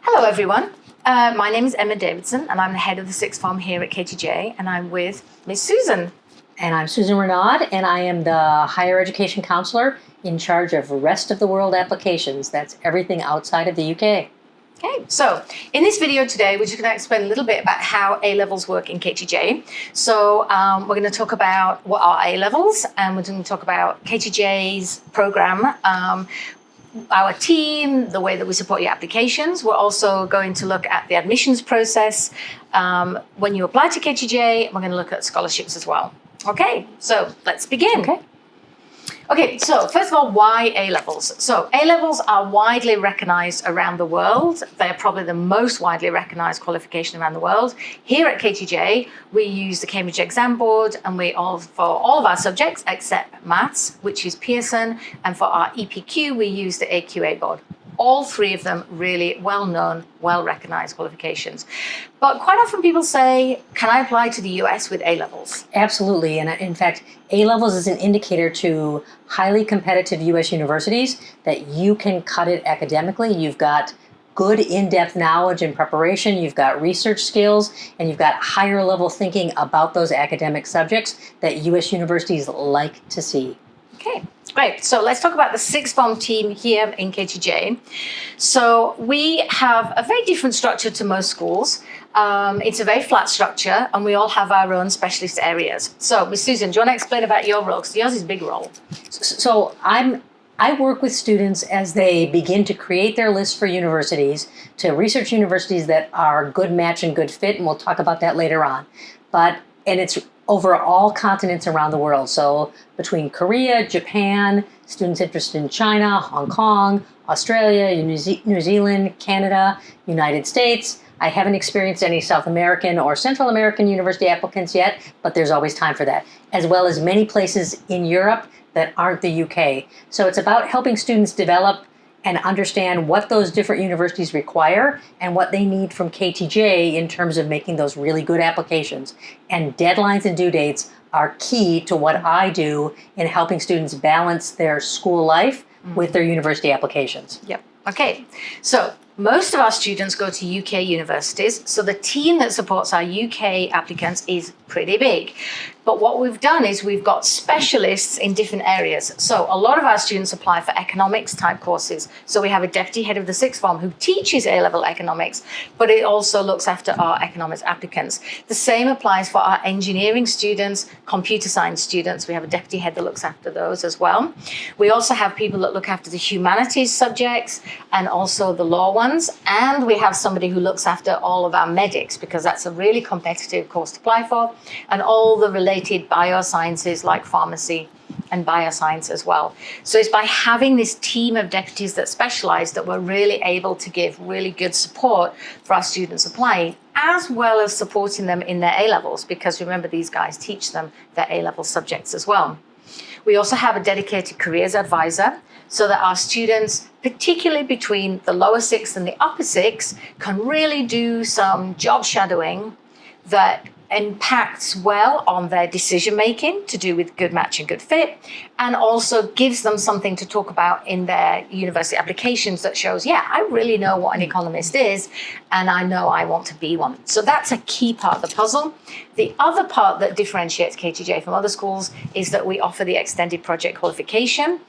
Hello everyone, my name is Emma Davidson and I'm the head of the Sixth Form here at KTJ, and I'm with Miss Susan. And I'm Susan Renaud, and I am the Higher Education Counsellor in charge of rest of the world applications. That's everything outside of the UK. Okay, so in this video today, we're just going to explain a little bit about how A-levels work in KTJ. So we're going to talk about what are A-levels, and we're going to talk about KTJ's program, our team, the way that we support your applications. We're also going to look at the admissions process when you apply to KTJ. We're going to look at scholarships as well. Okay, so let's begin. Okay, so first of all, why A-levels? So A-levels are widely recognized around the world. They're probably the most widely recognized qualification around the world. Here at KTJ, we use the Cambridge Exam Board, and for all of our subjects except maths, which is Pearson, and for our EPQ, we use the AQA board. All three of them really well-known, well-recognized qualifications. But quite often people say, can I apply to the US with A-levels? Absolutely, and in fact, A-levels is an indicator to highly competitive US universities that you can cut it academically. You've got good in-depth knowledge and preparation, you've got research skills, and you've got higher level thinking about those academic subjects that US universities like to see. Okay, great. So let's talk about the Sixth Form team here in KTJ. So we have a very different structure to most schools. It's a very flat structure, and we all have our own specialist areas. So, Ms. Susan, do you want to explain about your role? Because yours is a big role. So I work with students as they begin to create their list for universities, to research universities that are good match and good fit, and we'll talk about that later on. And it's over all continents around the world. So between Korea, Japan, students interested in China, Hong Kong, Australia, New Zealand, Canada, United States. I haven't experienced any South American or Central American university applicants yet, but there's always time for that, as well as many places in Europe that aren't the UK. So it's about helping students develop and understand what those different universities require and what they need from KTJ in terms of making those really good applications. And deadlines and due dates are key to what I do in helping students balance their school life with their university applications. Yep. Okay. So most of our students go to UK universities, so the team that supports our UK applicants is pretty big. But what we've done is we've got specialists in different areas. So a lot of our students apply for economics type courses. So we have a deputy head of the Sixth Form who teaches A-level economics, but it also looks after our economics applicants. The same applies for our engineering students, computer science students. We have a deputy head that looks after those as well. We also have people that look after the humanities subjects and also the law ones. And we have somebody who looks after all of our medics, because that's a really competitive course to apply for, and all the related biosciences like pharmacy and bioscience as well. So it's by having this team of deputies that specialize that we're really able to give really good support for our students applying, as well as supporting them in their A-levels, because remember, these guys teach them their A-level subjects as well. We also have a dedicated careers advisor, so that our students, particularly between the lower sixth and the upper sixth, can really do some job shadowing that impacts well on their decision making to do with good match and good fit, and also gives them something to talk about in their university applications that shows, yeah, I really know what an economist is, and I know I want to be one. So that's a key part of the puzzle. The other part that differentiates KTJ from other schools is that we offer the extended project qualification.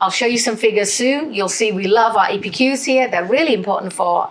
I'll show you some figures soon. You'll see we love our EPQs here. They're really important for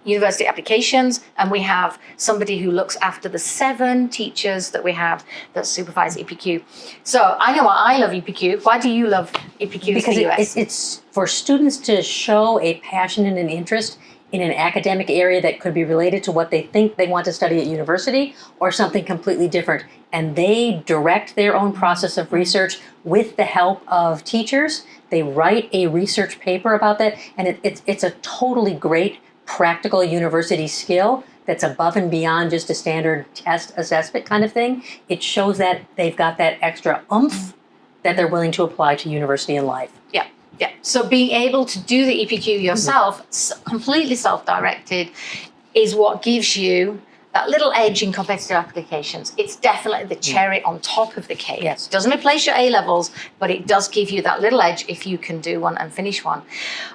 university applications, and we have somebody who looks after the 7 teachers that we have that supervise EPQ. So I know why I love EPQ. Why do you love EPQ? Because it's for students to show a passion and an interest in an academic area that could be related to what they think they want to study at university, or something completely different. And they direct their own process of research with the help of teachers. They write a research paper about that, and it's a totally great practical university skill that's above and beyond just a standard test assessment kind of thing. It shows that they've got that extra oomph that they're willing to apply to university and life. Yeah. Yeah. So being able to do the EPQ yourself, completely self-directed, is what gives you that little edge in competitive applications. It's definitely the cherry on top of the cake. Yes. It doesn't replace your A levels, but it does give you that little edge if you can do one and finish one.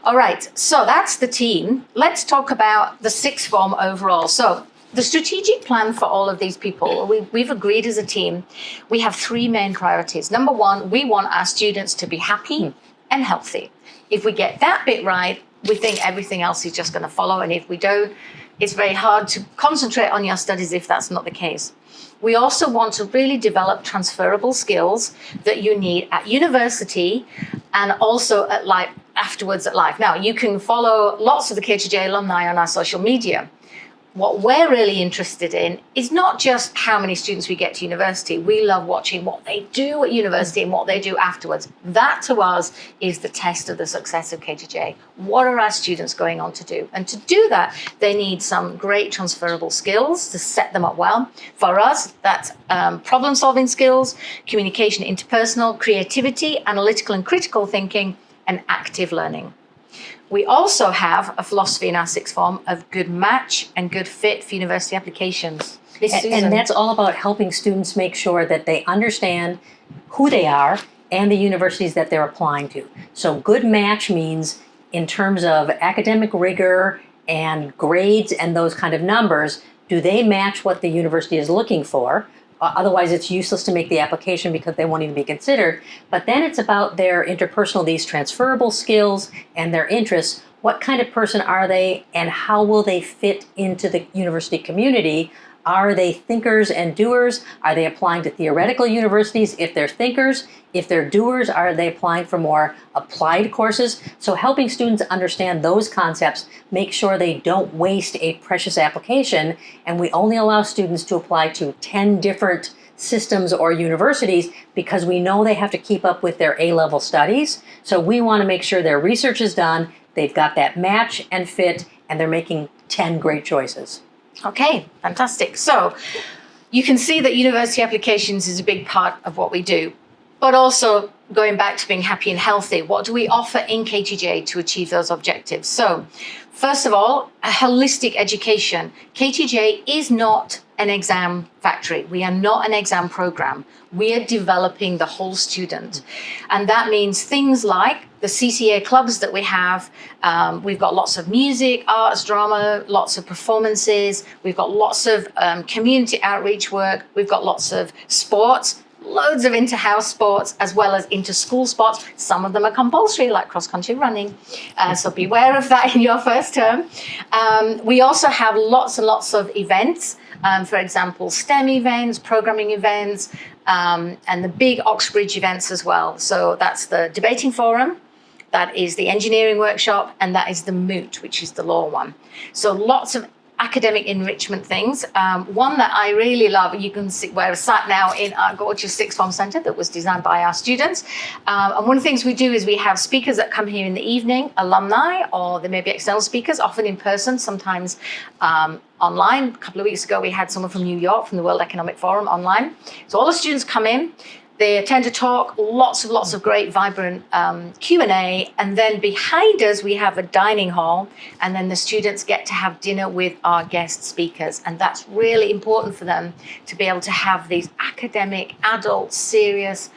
All right, so that's the team. Let's talk about the sixth form overall. So the strategic plan for all of these people, we've agreed as a team, we have three main priorities. Number one, we want our students to be happy and healthy. If we get that bit right, we think everything else is just going to follow. And if we don't, it's very hard to concentrate on your studies if that's not the case. We also want to really develop transferable skills that you need at university and also at afterwards at life. Now, you can follow lots of the KTJ alumni on our social media. What we're really interested in is not just how many students we get to university. We love watching what they do at university and what they do afterwards. That to us is the test of the success of KTJ. What are our students going on to do? And to do that, they need some great transferable skills to set them up well. For us, that's problem-solving skills, communication, interpersonal, creativity, analytical and critical thinking, and active learning. We also have a philosophy in our sixth form of good match and good fit for university applications. And that's all about helping students make sure that they understand who they are and the universities that they're applying to. So good match means in terms of academic rigor and grades and those kind of numbers, do they match what the university is looking for? Otherwise, it's useless to make the application because they won't even be considered. But then it's about their interpersonal, these transferable skills and their interests. What kind of person are they and how will they fit into the university community? Are they thinkers and doers? Are they applying to theoretical universities if they're thinkers? If they're doers, are they applying for more applied courses? So helping students understand those concepts, make sure they don't waste a precious application, and we only allow students to apply to 10 different systems or universities because we know they have to keep up with their A-level studies. So we want to make sure their research is done, they've got that match and fit, and they're making 10 great choices. Okay, fantastic. So you can see that university applications is a big part of what we do, but also going back to being happy and healthy, what do we offer in KTJ to achieve those objectives? So first of all, a holistic education. KTJ is not an exam factory. We are not an exam program. We are developing the whole student. And that means things like the CCA clubs that we have. We've got lots of music, arts, drama, lots of performances. We've got lots of community outreach work. We've got lots of sports, loads of inter-house sports, as well as inter-school sports. Some of them are compulsory, like cross-country running. So beware of that in your first term. We also have lots and lots of events. For example, STEM events, programming events, and the big Oxbridge events as well. So that's the debating forum, that is the engineering workshop, and that is the moot, which is the law one. So lots of academic enrichment things. One that I really love, you can see where we're sat now in our gorgeous sixth form centre that was designed by our students. And one of the things we do is we have speakers that come here in the evening, alumni, or there may be external speakers, often in person, sometimes online. A couple of weeks ago, we had someone from New York, from the World Economic Forum online. So all the students come in, they attend a talk, lots of great, vibrant Q&A, and then behind us we have a dining hall, and then the students get to have dinner with our guest speakers, and that's really important for them to be able to have these academic, adult, serious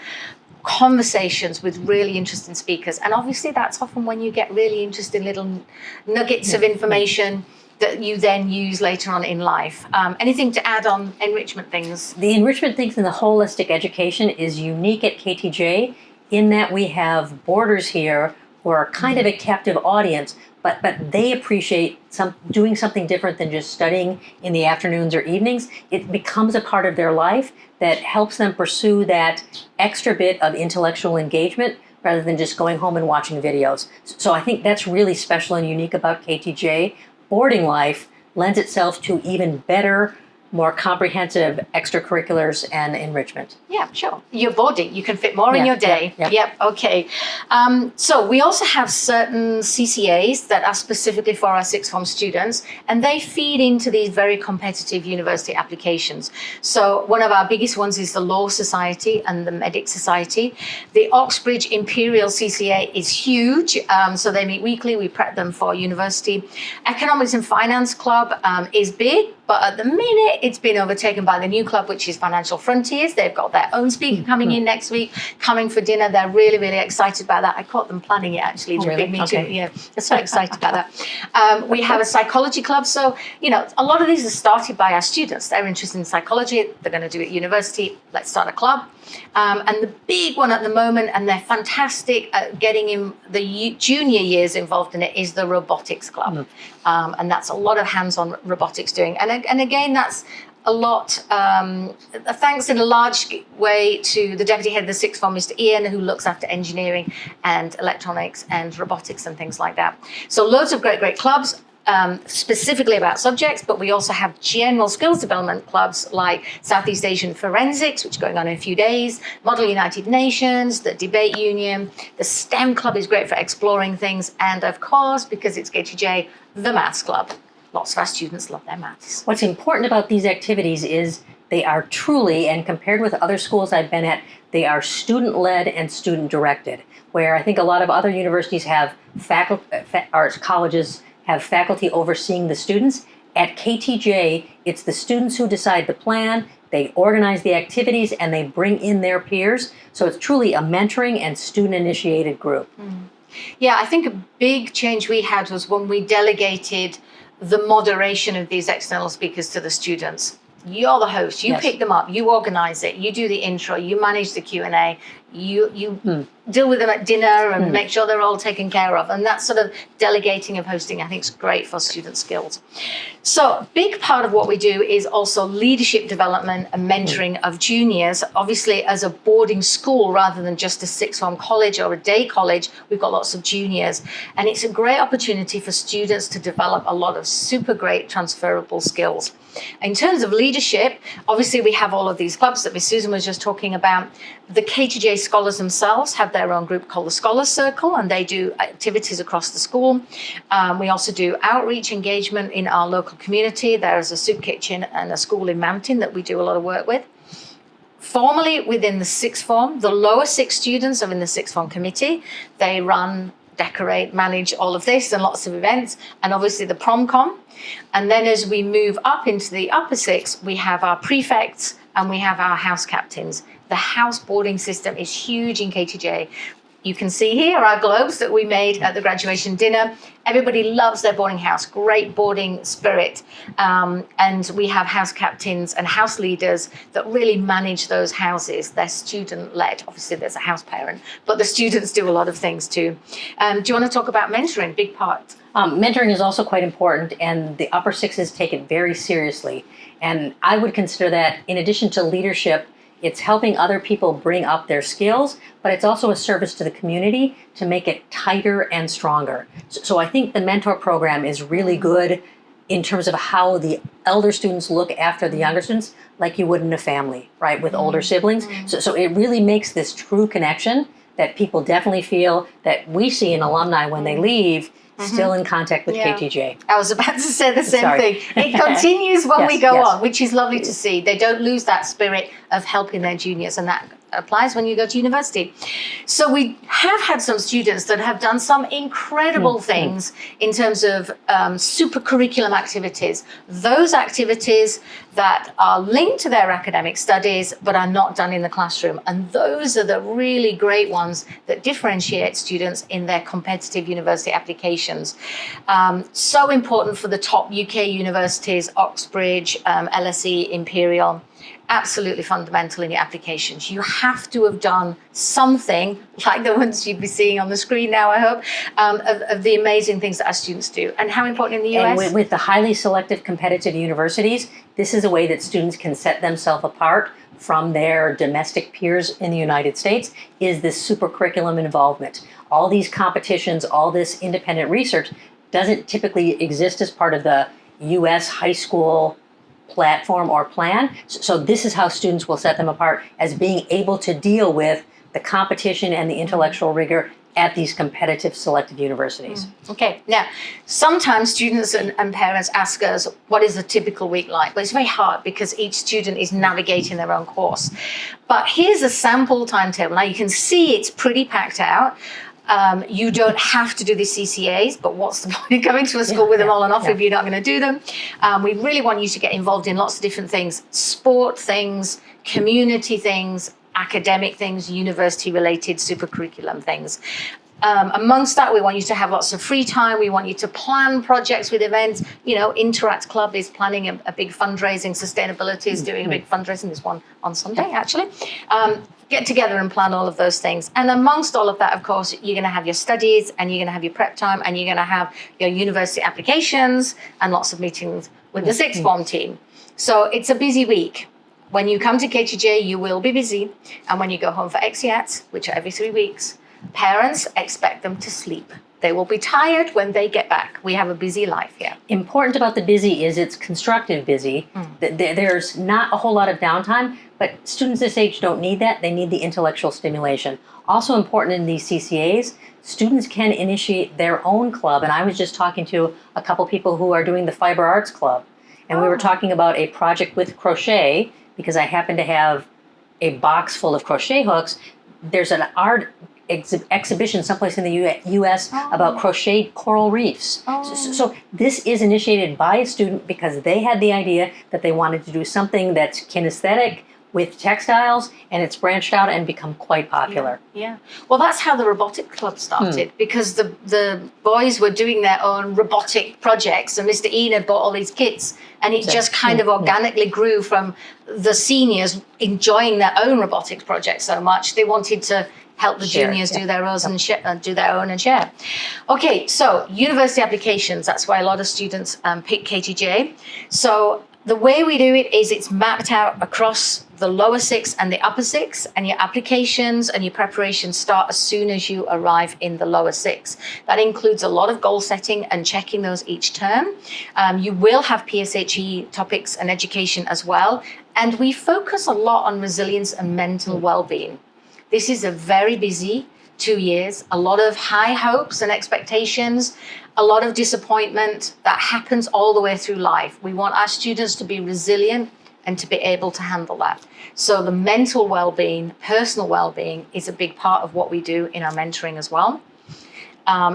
conversations with really interesting speakers. And obviously that's often when you get really interesting little nuggets of information that you then use later on in life. Anything to add on enrichment things? The enrichment things in the holistic education is unique at KTJ in that we have boarders here who are kind of a captive audience, but they appreciate doing something different than just studying in the afternoons or evenings. It becomes a part of their life that helps them pursue that extra bit of intellectual engagement rather than just going home and watching videos. So I think that's really special and unique about KTJ. Boarding life lends itself to even better, more comprehensive extracurriculars and enrichment. Yeah, sure. Your body, you can fit more in your day. Yep, okay. So we also have certain CCAs that are specifically for our sixth form students, and they feed into these very competitive university applications. So one of our biggest ones is the Law Society and the Medic Society. The Oxbridge Imperial CCA is huge, so they meet weekly. We prep them for university. Economics and Finance Club is big, But at the minute, it's been overtaken by the new club, which is Financial Frontiers. They've got their own speaker coming in next week, coming for dinner. They're really, really excited about that. I caught them planning it, actually. It's a big meeting. Okay. Yeah, they're so excited about that. We have a psychology club. So, a lot of these are started by our students. They're interested in psychology. They're going to do it at university. Let's start a club. And the big one at the moment, and they're fantastic at getting in the junior years involved in it, is the robotics club. And that's a lot of hands-on robotics doing. And again, that's a lot, thanks in a large way to the deputy head of the Sixth Form, Mr. Ian, who looks after engineering and electronics and robotics and things like that. So loads of great clubs. Specifically about subjects, but we also have general skills development clubs like Southeast Asian Forensics, which is going on in a few days, Model United Nations, the Debate Union, the STEM Club is great for exploring things, and of course, because it's KTJ, the Maths Club. Lots of our students love their maths. What's important about these activities is they are truly, and compared with other schools I've been at, they are student-led and student-directed, where I think a lot of other universities have colleges have faculty overseeing the students. At KTJ, it's the students who decide the plan, they organize the activities, and they bring in their peers. So it's truly a mentoring and student-initiated group. Yeah, I think a big change we had was when we delegated the moderation of these external speakers to the students. You're the host, you pick them up, you organize it, you do the intro, you manage the Q&A, you deal with them at dinner and make sure they're all taken care of. And that sort of delegating of hosting, I think, is great for student skills. So a big part of what we do is also leadership development and mentoring of juniors. Obviously, as a boarding school, rather than just a sixth form college or a day college, we've got lots of juniors. And it's a great opportunity for students to develop a lot of super great transferable skills. In terms of leadership, obviously we have all of these clubs that Miss Susan was just talking about. The KTJ scholars themselves have their own group called the Scholars Circle, and they do activities across the school. We also do outreach engagement in our local community. There is a soup kitchen and a school in Mountain that we do a lot of work with. Formally, within the sixth form, the lower six students are in the sixth form committee. They run, decorate, manage all of this and lots of events, and obviously the prom-com. And then as we move up into the upper six, we have our prefects and we have our house captains. The house boarding system is huge in KTJ. You can see here our globes that we made at the graduation dinner. Everybody loves their boarding house, great boarding spirit. And we have house captains and house leaders that really manage those houses. They're student-led. Obviously, there's a house parent, but the students do a lot of things too. Do you want to talk about mentoring? Big part. Mentoring is also quite important, and the upper sixes take it very seriously. And I would consider that, in addition to leadership, it's helping other people bring up their skills, but it's also a service to the community to make it tighter and stronger. So I think the mentor program is really good in terms of how the elder students look after the younger students, like you would in a family, right, with older siblings. So it really makes this true connection that people definitely feel, that we see in alumni when they leave, still in contact with KTJ. I was about to say the same thing. It continues when we go on, which is lovely to see. They don't lose that spirit of helping their juniors, and that applies when you go to university. So we have had some students that have done some incredible things in terms of super curriculum activities. Those activities that are linked to their academic studies but are not done in the classroom. And those are the really great ones that differentiate students in their competitive university applications. So important for the top UK universities, Oxbridge, LSE, Imperial. Absolutely fundamental in your applications. You have to have done something like the ones you'd be seeing on the screen now, I hope, of the amazing things that our students do. And how important in the US? And with the highly selective competitive universities, this is a way that students can set themselves apart from their domestic peers in the United States, is this super curriculum involvement. All these competitions, all this independent research doesn't typically exist as part of the US high school platform or plan. So this is how students will set them apart, as being able to deal with the competition and the intellectual rigor at these competitive selective universities. Okay, now sometimes students and parents ask us, what is a typical week like? But it's very hard because each student is navigating their own course. But here's a sample timetable. Now you can see it's pretty packed out. You don't have to do the CCAs, but what's the point of going to a school with them on and off if you're not going to do them? We really want you to get involved in lots of different things, sport things, community things, academic things, university-related super curriculum things. Amongst that, we want you to have lots of free time. We want you to plan projects with events. Interact Club is planning a big fundraising. Sustainability is doing a big fundraising. There's one on Sunday, actually. Get together and plan all of those things. And amongst all of that, of course, you're going to have your studies, and you're going to have your prep time, and you're going to have your university applications and lots of meetings with the sixth form team. So it's a busy week. When you come to KTJ, you will be busy. And when you go home for exeats, which are every 3 weeks, parents expect them to sleep. They will be tired when they get back. We have a busy life here. Important about the busy is it's constructive busy. There's not a whole lot of downtime, but students this age don't need that. They need the intellectual stimulation. Also important in these CCAs, students can initiate their own club. And I was just talking to a couple people who are doing the Fiber Arts Club. And we were talking about a project with crochet, because I happen to have a box full of crochet hooks. There's an art exhibition someplace in the U.S. about crocheted coral reefs. So this is initiated by a student because they had the idea that they wanted to do something that's kinesthetic with textiles, and it's branched out and become quite popular. Yeah. Well, that's how the robotic club started, because the boys were doing their own robotic projects, and Mr. Ian had bought all these kits, and it just kind of organically grew from the seniors enjoying their own robotics projects so much. They wanted to help the juniors do their own and share. Okay, so university applications, that's why a lot of students pick KTJ. So the way we do it is it's mapped out across the lower six and the upper six, and your applications and your preparations start as soon as you arrive in the lower six. That includes a lot of goal setting and checking those each term. You will have PSHE topics and education as well. And we focus a lot on resilience and mental well-being. This is a very busy 2 years, a lot of high hopes and expectations, a lot of disappointment that happens all the way through life. We want our students to be resilient and to be able to handle that. So the mental well-being, personal well-being is a big part of what we do in our mentoring as well.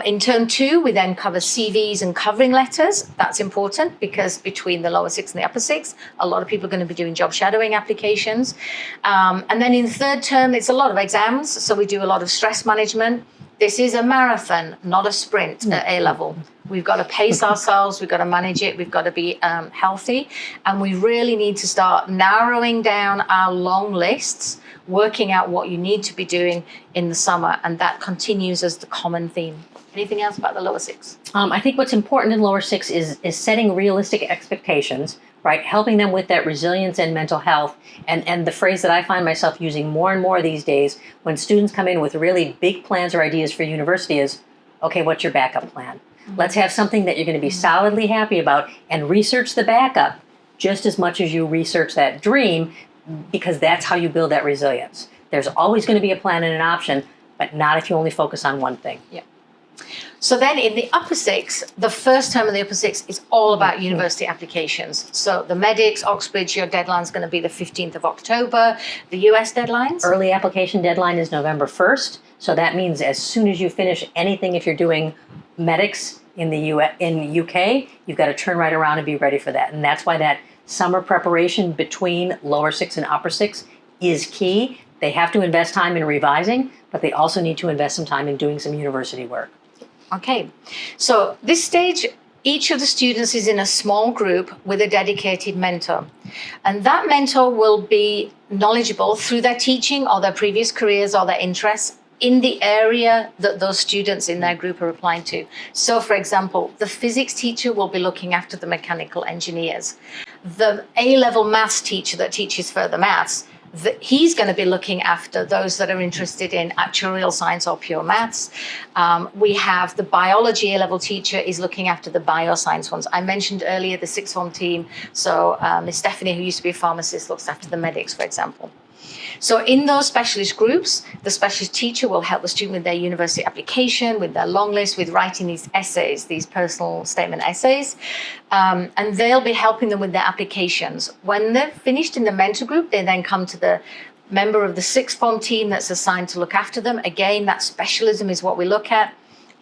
In term 2, we then cover CVs and covering letters. That's important because between the lower six and the upper six, a lot of people are going to be doing job shadowing applications. And then in the third term, it's a lot of exams. So we do a lot of stress management. This is a marathon, not a sprint at A level. We've got to pace ourselves. We've got to manage it. We've got to be healthy. And we really need to start narrowing down our long lists, working out what you need to be doing in the summer, and that continues as the common theme. Anything else about the lower six? I think what's important in lower six is setting realistic expectations, right? Helping them with that resilience and mental health. And the phrase that I find myself using more and more these days when students come in with really big plans or ideas for university is, okay, what's your backup plan? Let's have something that you're going to be solidly happy about, and research the backup just as much as you research that dream, because that's how you build that resilience. There's always going to be a plan and an option, but not if you only focus on one thing. Yeah. So then in the upper six, the first term of the upper six is all about university applications. So the medics, Oxbridge, your deadline's going to be the 15th of October. The US deadlines? Early application deadline is November 1st. So that means as soon as you finish anything, if you're doing medics in the UK, you've got to turn right around and be ready for that. And that's why that summer preparation between lower six and upper six is key. They have to invest time in revising, but they also need to invest some time in doing some university work. Okay, so this stage, each of the students is in a small group with a dedicated mentor. And that mentor will be knowledgeable through their teaching or their previous careers or their interests in the area that those students in their group are applying to. So for example, the physics teacher will be looking after the mechanical engineers. The A-level maths teacher that teaches further maths, he's going to be looking after those that are interested in actuarial science or pure maths. We have the biology A-level teacher is looking after the bioscience ones. I mentioned earlier the sixth form team. So Miss Stephanie, who used to be a pharmacist, looks after the medics, for example. So in those specialist groups, the specialist teacher will help the student with their university application, with their long list, with writing these essays, these personal statement essays, and they'll be helping them with their applications. When they're finished in the mentor group, they then come to the member of the sixth form team that's assigned to look after them. Again, that specialism is what we look at.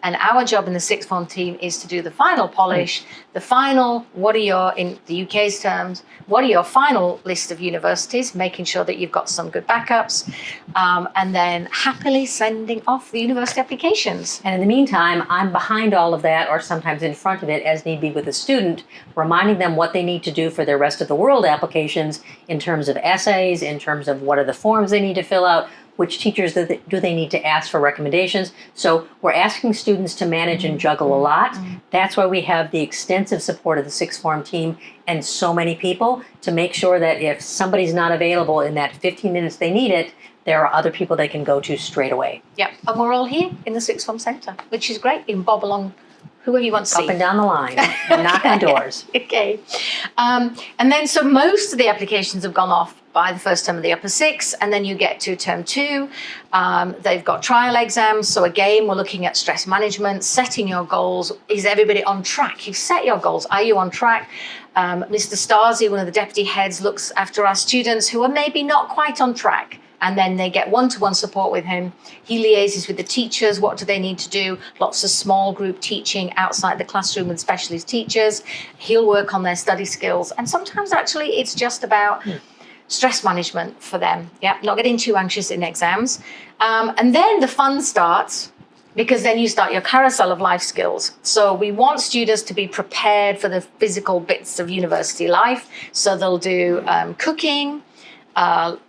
And our job in the sixth form team is to do the final polish, the final, what are your, in the UK's terms, what are your final list of universities, making sure that you've got some good backups, and then happily sending off the university applications. And in the meantime, I'm behind all of that, or sometimes in front of it as need be with a student, reminding them what they need to do for their rest of the world applications in terms of essays, in terms of what are the forms they need to fill out, which teachers do they need to ask for recommendations. So we're asking students to manage and juggle a lot. That's why we have the extensive support of the sixth form team and so many people to make sure that if somebody's not available in that 15 minutes they need it, there are other people they can go to straight away. Yep, and we're all here in the sixth form centre, which is great. You can bob along whoever you want to see. Up and down the line, and knock on doors. Okay. And then, so most of the applications have gone off by the first term of the upper six, and then you get to term two. They've got trial exams. So again, we're looking at stress management, setting your goals. Is everybody on track? You've set your goals. Are you on track? Mr. Stasi, one of the deputy heads, looks after our students who are maybe not quite on track. And then they get one-to-one support with him. He liaises with the teachers. What do they need to do? Lots of small group teaching outside the classroom with specialist teachers. He'll work on their study skills. And sometimes actually it's just about stress management for them. Yeah, not getting too anxious in exams. And then the fun starts, because then you start your carousel of life skills. So we want students to be prepared for the physical bits of university life. So they'll do cooking,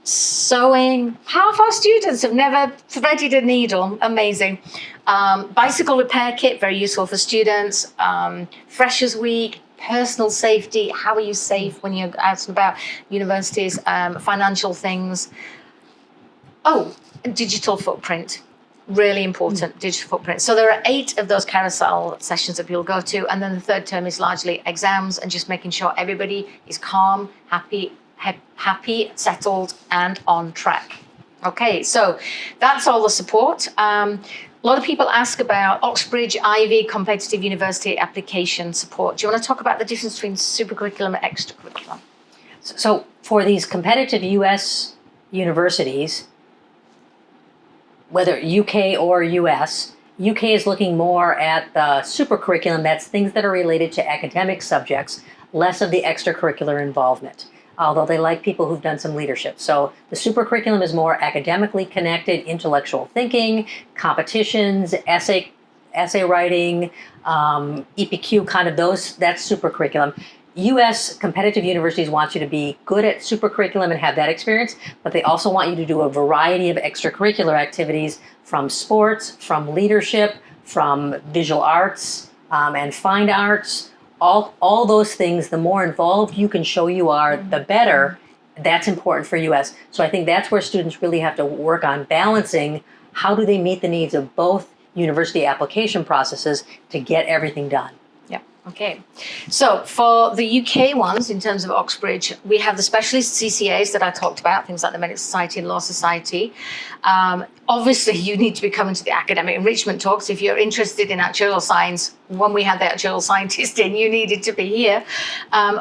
sewing. Half our students have never threaded a needle. Amazing. Bicycle repair kit, very useful for students. Freshers Week, personal safety. How are you safe when you're out and about universities? Financial things. Oh, digital footprint. Really important, digital footprint. So there are 8 of those carousel sessions that people go to. And then the third term is largely exams and just making sure everybody is calm, happy, settled, and on track. Okay, so that's all the support. A lot of people ask about Oxbridge Ivy competitive university application support. Do you want to talk about the difference between supercurriculum and extracurriculum? So for these competitive US universities, whether UK or US, UK is looking more at the supercurriculum. That's things that are related to academic subjects, less of the extracurricular involvement, although they like people who've done some leadership. So the supercurriculum is more academically connected, intellectual thinking, competitions, essay writing, EPQ, kind of those, that's supercurriculum. US competitive universities want you to be good at supercurriculum and have that experience, but they also want you to do a variety of extracurricular activities, from sports, from leadership, from visual arts, and fine arts. All those things, the more involved you can show you are, the better. That's important for US. So I think that's where students really have to work on balancing how do they meet the needs of both university application processes to get everything done. Yeah, okay. So for the UK ones, in terms of Oxbridge, we have the specialist CCAs that I talked about, things like the Medical Society and Law Society. Obviously, you need to be coming to the academic enrichment talks. If you're interested in actuarial science, when we had the actuarial scientist in, you needed to be here.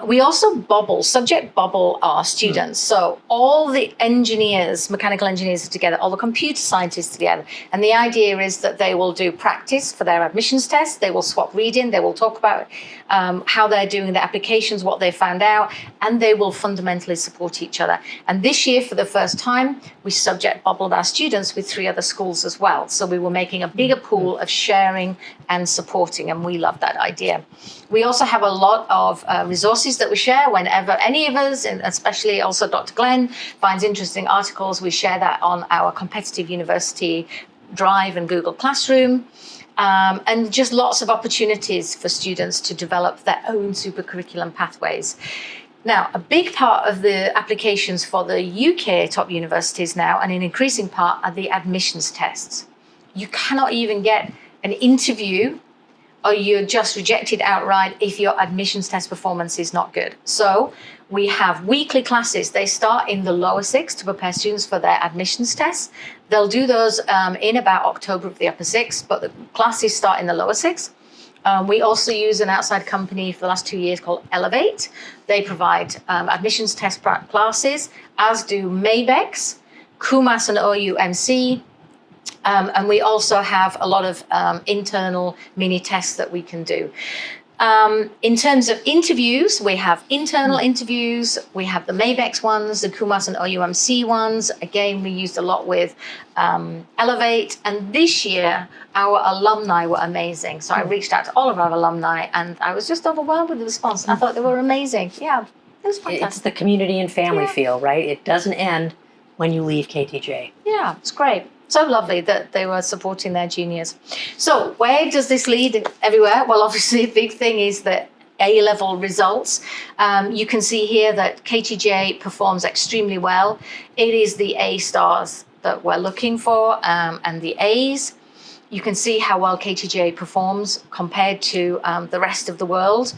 We also subject bubble our students. So all the engineers, mechanical engineers are together, all the computer scientists together. And the idea is that they will do practice for their admissions tests. They will swap reading. They will talk about how they're doing their applications, what they found out, and they will fundamentally support each other. And this year, for the first time, we subject bubbled our students with 3 other schools as well. So we were making a bigger pool of sharing and supporting, and we love that idea. We also have a lot of resources that we share whenever any of us, and especially also Dr. Glenn, finds interesting articles. We share that on our competitive university Drive and Google Classroom. And just lots of opportunities for students to develop their own supercurriculum pathways. Now, a big part of the applications for the UK top universities now, and an increasing part, are the admissions tests. You cannot even get an interview, or you're just rejected outright if your admissions test performance is not good. So we have weekly classes. They start in the lower 6 to prepare students for their admissions tests. They'll do those in about October of the upper 6, but the classes start in the lower 6. We also use an outside company for the last 2 years called Elevate. They provide admissions test classes, as do Mabex. QMAS and OUMC. And we also have a lot of internal mini tests that we can do. In terms of interviews, we have internal interviews, we have the MAVEX ones, the QMAS and OUMC ones. Again, we used a lot with Elevate. And this year, our alumni were amazing. So I reached out to all of our alumni and I was just overwhelmed with the response. I thought they were amazing. Yeah, it was fantastic. It's the community and family feel, right? It doesn't end when you leave KTJ. Yeah, it's great. So lovely that they were supporting their juniors. So where does this lead? Everywhere. Well, obviously, a big thing is the A-level results. You can see here that KTJ performs extremely well. It is the A stars that we're looking for and the A's. You can see how well KTJ performs compared to the rest of the world.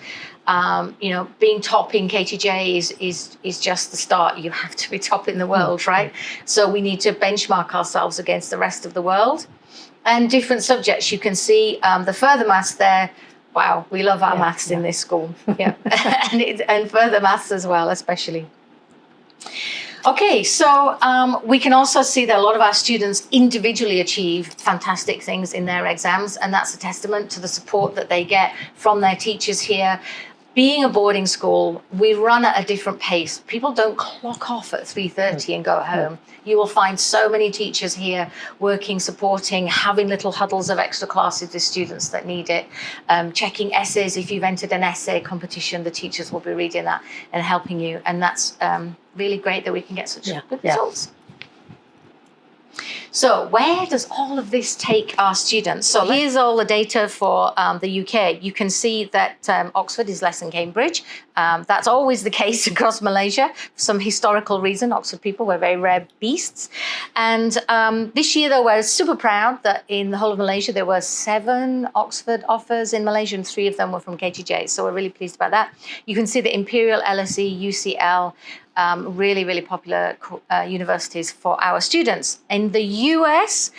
You know, being top in KTJ is just the start. You have to be top in the world, right? So we need to benchmark ourselves against the rest of the world. And different subjects, you can see the further maths there. Wow, we love our maths in this school. Yeah, and further maths as well, especially. Okay, so we can also see that a lot of our students individually achieve fantastic things in their exams, and that's a testament to the support that they get from their teachers here. Being a boarding school, we run at a different pace. People don't clock off at 3:30 and go home. You will find so many teachers here working, supporting, having little huddles of extra classes with students that need it, checking essays. If you've entered an essay competition, the teachers will be reading that and helping you. And that's really great that we can get such good results. So where does all of this take our students? So here's all the data for the UK. You can see that Oxford is less than Cambridge. That's always the case across Malaysia. For some historical reason, Oxford people were very rare beasts. And this year, though, we're super proud that in the whole of Malaysia, there were 7 Oxford offers in Malaysia, and 3 of them were from KTJ. So we're really pleased about that. You can see the Imperial, LSE, UCL, really, really popular universities for our students. In the US,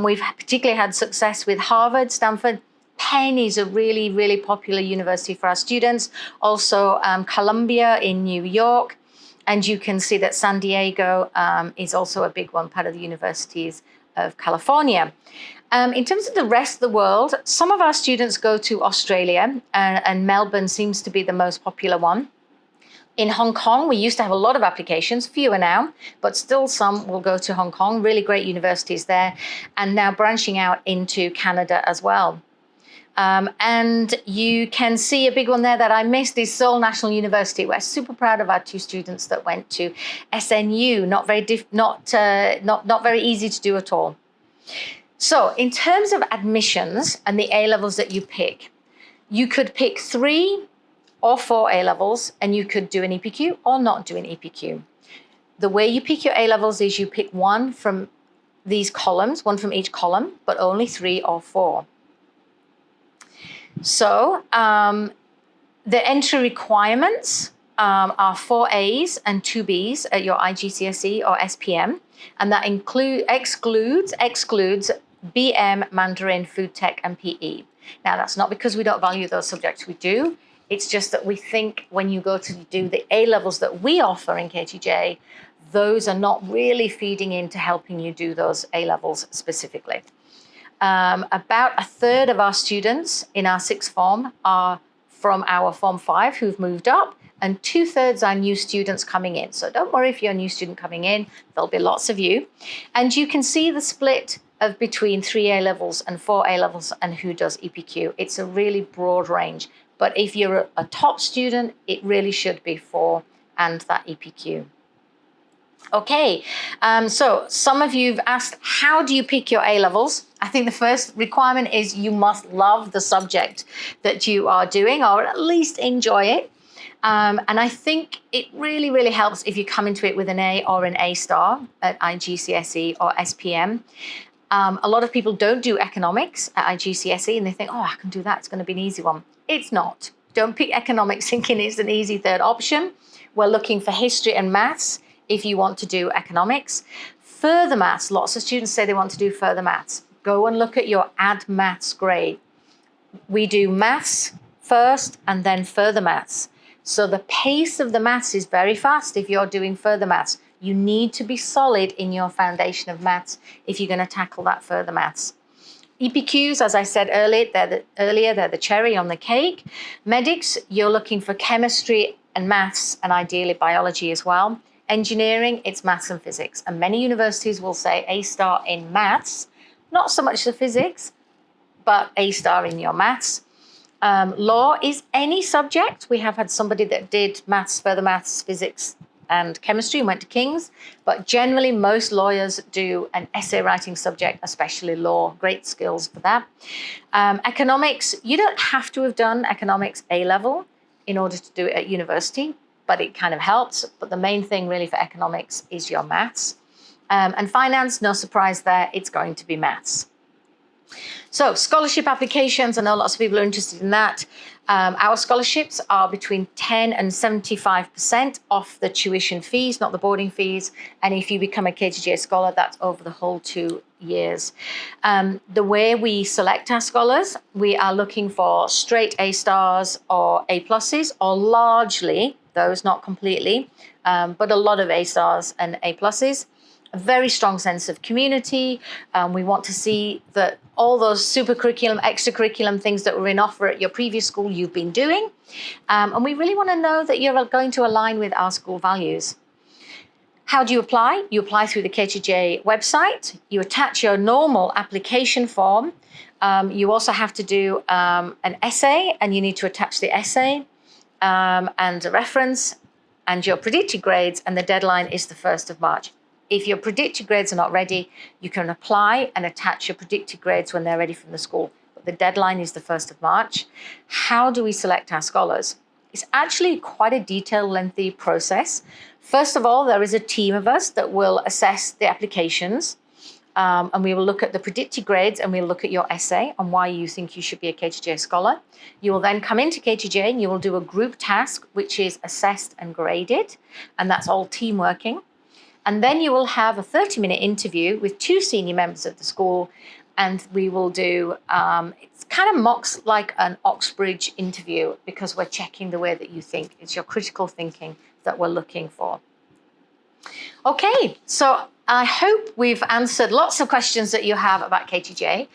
we've particularly had success with Harvard, Stanford. Penn is a really, really popular university for our students. Also, Columbia in New York. And you can see that San Diego is also a big one, part of the universities of California. In terms of the rest of the world, some of our students go to Australia, and Melbourne seems to be the most popular one. In Hong Kong, we used to have a lot of applications, fewer now, but still some will go to Hong Kong, really great universities there, and now branching out into Canada as well. And you can see a big one there that I missed is Seoul National University. We're super proud of our 2 students that went to SNU, not very easy to do at all. So in terms of admissions and the A-levels that you pick, you could pick 3 or 4 A-levels, and you could do an EPQ or not do an EPQ. The way you pick your A-levels is you pick 1 from these columns, 1 from each column, but only 3 or 4. So the entry requirements are 4 A's and 2 B's at your IGCSE or SPM, and that excludes BM, Mandarin, Food Tech, and PE. Now, that's not because we don't value those subjects, we do. It's just that we think when you go to do the A-levels that we offer in KTJ, those are not really feeding into helping you do those A-levels specifically. About a third of our students in our 6th form are from our Form 5 who've moved up, and 2/3 are new students coming in. So don't worry if you're a new student coming in, there'll be lots of you. And you can see the split of between 3 A-levels and 4 A-levels and who does EPQ. It's a really broad range. But if you're a top student, it really should be 4 and that EPQ. Okay, so some of you have asked, how do you pick your A-levels? I think the first requirement is you must love the subject that you are doing, or at least enjoy it. And I think it really, really helps if you come into it with an A or an A star at IGCSE or SPM. A lot of people don't do economics at IGCSE and they think, oh, I can do that. It's going to be an easy one. It's not. Don't pick economics thinking it's an easy 3rd option. We're looking for history and maths if you want to do economics. Further maths, lots of students say they want to do further maths. Go and look at your add maths grade. We do maths first and then further maths. So the pace of the maths is very fast if you're doing further maths. You need to be solid in your foundation of maths if you're going to tackle that further maths. EPQs, as I said earlier, they're the cherry on the cake. Medics, you're looking for chemistry and maths and ideally biology as well. Engineering, it's maths and physics. And many universities will say A star in maths, not so much the physics, but A star in your maths. Law is any subject. We have had somebody that did maths, further maths, physics, and chemistry and went to King's. But generally, most lawyers do an essay writing subject, especially law. Great skills for that. Economics, you don't have to have done economics A level in order to do it at university, but it kind of helps. But the main thing really for economics is your maths. And finance, no surprise there, it's going to be maths. So scholarship applications, I know lots of people are interested in that. Our scholarships are between 10 and 75% off the tuition fees, not the boarding fees. And if you become a KTJ scholar, that's over the whole 2 years. The way we select our scholars, we are looking for straight A stars or A pluses, or largely, those not completely, but a lot of A stars and A pluses. A very strong sense of community. We want to see that all those super curriculum, extracurriculum things that were in offer at your previous school you've been doing. And we really want to know that you're going to align with our school values. How do you apply? You apply through the KTJ website. You attach your normal application form. You also have to do an essay, and you need to attach the essay and a reference and your predicted grades, and the deadline is the 1st of March. If your predicted grades are not ready, you can apply and attach your predicted grades when they're ready from the school. But the deadline is the 1st of March. How do we select our scholars? It's actually quite a detailed, lengthy process. First of all, there is a team of us that will assess the applications, and we will look at the predicted grades, and we'll look at your essay on why you think you should be a KTJ scholar. You will then come into KTJ and you will do a group task, which is assessed and graded, and that's all team working. And then you will have a 30-minute interview with 2 senior members of the school, and we will do, it kind of mocks like an Oxbridge interview because we're checking the way that you think. It's your critical thinking that we're looking for. Okay, so I hope we've answered lots of questions that you have about KTJ.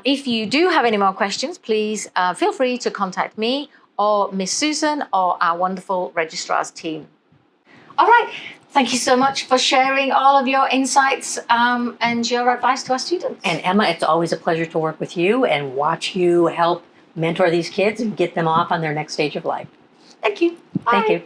If you do have any more questions, please feel free to contact me or Miss Susan or our wonderful registrar's team. All right. Thank you so much for sharing all of your insights and your advice to our students. And Emma, it's always a pleasure to work with you and watch you help mentor these kids and get them off on their next stage of life. Thank you. Bye. Thank you.